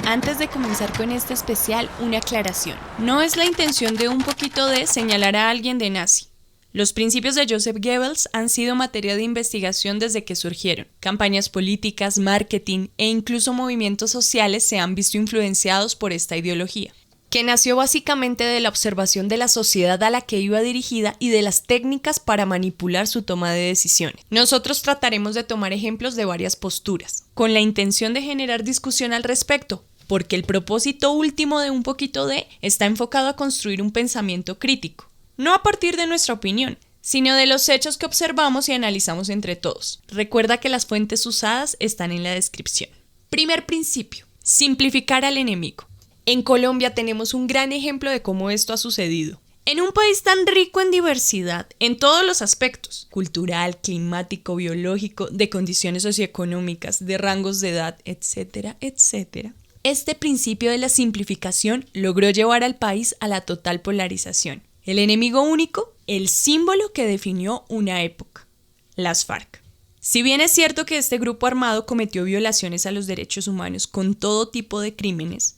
Antes de comenzar con este especial, una aclaración. No es la intención de un poquito de señalar a alguien de nazi. Los principios de Joseph Goebbels han sido materia de investigación desde que surgieron. Campañas políticas, marketing e incluso movimientos sociales se han visto influenciados por esta ideología, que nació básicamente de la observación de la sociedad a la que iba dirigida y de las técnicas para manipular su toma de decisiones. Nosotros trataremos de tomar ejemplos de varias posturas, con la intención de generar discusión al respecto, porque el propósito último de un poquito de está enfocado a construir un pensamiento crítico, no a partir de nuestra opinión, sino de los hechos que observamos y analizamos entre todos. Recuerda que las fuentes usadas están en la descripción. Primer principio: simplificar al enemigo. En Colombia tenemos un gran ejemplo de cómo esto ha sucedido. En un país tan rico en diversidad, en todos los aspectos, cultural, climático, biológico, de condiciones socioeconómicas, de rangos de edad, etcétera, etcétera. Este principio de la simplificación logró llevar al país a la total polarización. El enemigo único, el símbolo que definió una época: las FARC. Si bien es cierto que este grupo armado cometió violaciones a los derechos humanos con todo tipo de crímenes,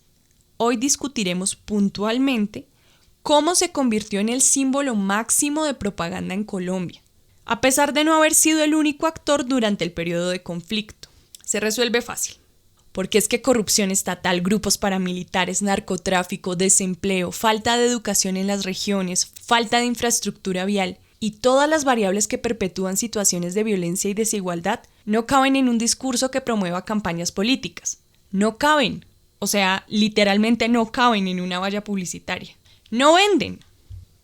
hoy discutiremos puntualmente cómo se convirtió en el símbolo máximo de propaganda en Colombia, a pesar de no haber sido el único actor durante el periodo de conflicto. Se resuelve fácil, porque es que corrupción estatal, grupos paramilitares, narcotráfico, desempleo, falta de educación en las regiones, falta de infraestructura vial y todas las variables que perpetúan situaciones de violencia y desigualdad no caben en un discurso que promueva campañas políticas. No caben. O sea, literalmente no caben en una valla publicitaria. No venden.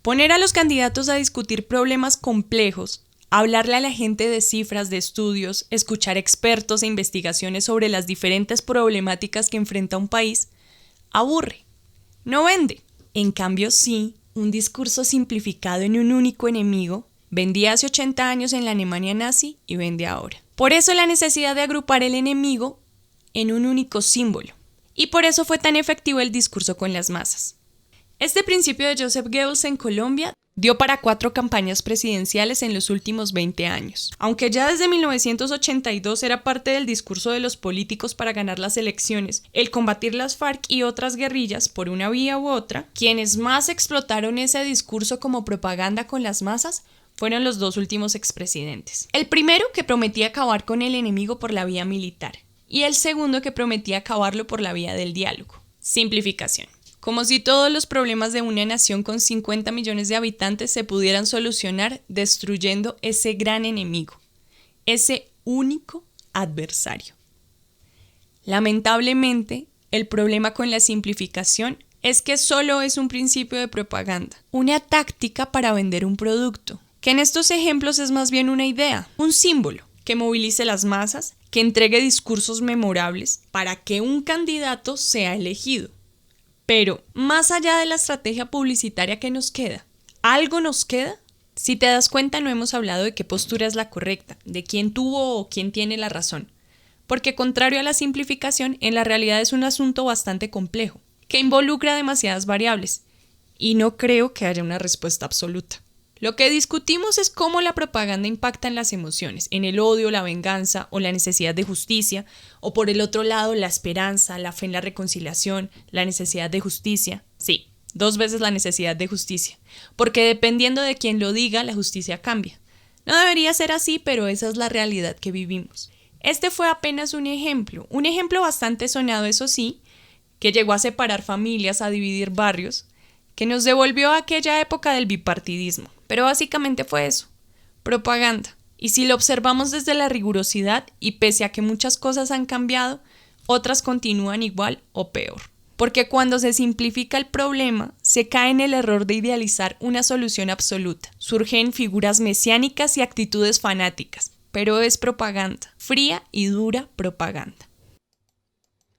Poner a los candidatos a discutir problemas complejos, hablarle a la gente de cifras, de estudios, escuchar expertos e investigaciones sobre las diferentes problemáticas que enfrenta un país, aburre. No vende. En cambio, sí, un discurso simplificado en un único enemigo vendía hace 80 años en la Alemania nazi y vende ahora. Por eso la necesidad de agrupar el enemigo en un único símbolo. Y por eso fue tan efectivo el discurso con las masas. Este principio de Joseph Goebbels en Colombia dio para 4 campañas presidenciales en los últimos 20 años. Aunque ya desde 1982 era parte del discurso de los políticos para ganar las elecciones, el combatir las FARC y otras guerrillas por una vía u otra, quienes más explotaron ese discurso como propaganda con las masas fueron los 2 últimos expresidentes. El primero, que prometía acabar con el enemigo por la vía militar, y el segundo, que prometía acabarlo por la vía del diálogo. Simplificación. Como si todos los problemas de una nación con 50 millones de habitantes se pudieran solucionar destruyendo ese gran enemigo, ese único adversario. Lamentablemente, el problema con la simplificación es que solo es un principio de propaganda, una táctica para vender un producto, que en estos ejemplos es más bien una idea, un símbolo que movilice las masas, que entregue discursos memorables para que un candidato sea elegido. Pero, más allá de la estrategia publicitaria que nos queda, ¿algo nos queda? Si te das cuenta, no hemos hablado de qué postura es la correcta, de quién tuvo o quién tiene la razón. Porque contrario a la simplificación, en la realidad es un asunto bastante complejo, que involucra demasiadas variables, y no creo que haya una respuesta absoluta. Lo que discutimos es cómo la propaganda impacta en las emociones, en el odio, la venganza o la necesidad de justicia, o por el otro lado la esperanza, la fe en la reconciliación, la necesidad de justicia. Sí, 2 veces la necesidad de justicia, porque dependiendo de quién lo diga, la justicia cambia. No debería ser así, pero esa es la realidad que vivimos. Este fue apenas un ejemplo bastante sonado, eso sí, que llegó a separar familias, a dividir barrios, que nos devolvió a aquella época del bipartidismo. Pero básicamente fue eso, propaganda. Y si lo observamos desde la rigurosidad y pese a que muchas cosas han cambiado, otras continúan igual o peor. Porque cuando se simplifica el problema, se cae en el error de idealizar una solución absoluta. Surgen figuras mesiánicas y actitudes fanáticas, pero es propaganda, fría y dura propaganda.